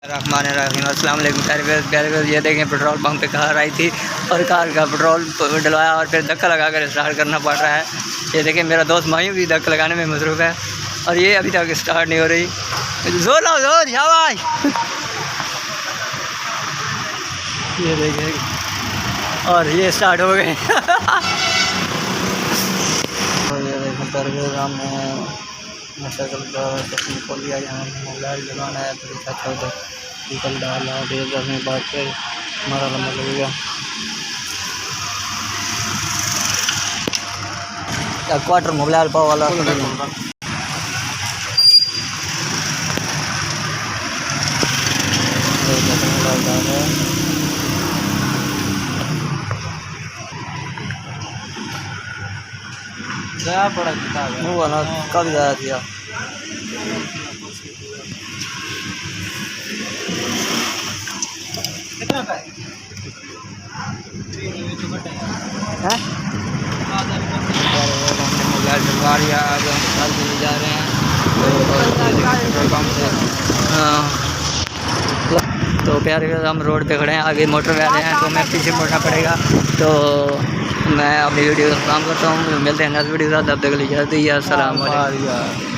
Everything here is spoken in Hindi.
अस्सलाम वालेकुम प्यारे। ये देखें पेट्रोल पंप पे कार आई थी और कार का पेट्रोल डलवाया और फिर धक्का लगा कर स्टार्ट करना पड़ रहा है। ये देखें मेरा दोस्त मायूं भी धक्का लगाने में मसरूफ़ है और ये अभी तक स्टार्ट नहीं हो रही। जोर लाओ जोर शाबाश। ये देखें और ये स्टार्ट हो गए। और ये देखें बरगाम में मोटरसाइकिल खोल दिया, यहाँ मोबाइल जलाना है तो अच्छा होता निकल डाला डेढ़ में बात कर हमारा लंबा लगेगा। क्वार्टर मोबाइल पाव वाला पड़ा वाला कब जाया दिया। मोबाइल डलवा लिया, आगे हम चले जा रहे हैं पेट्रोल पंप से। तो प्यारे हम रोड पे खड़े हैं, आगे मोटर वाले हैं तो हमें पीछे मुड़ना पड़ेगा। तो मैं अपनी वीडियो का काम करता हूँ, मिलते हैं नेक्स्ट वीडियो के साथ। तब तक के लिए इजाज़त दीजिए। अस्सलाम वालेकुम।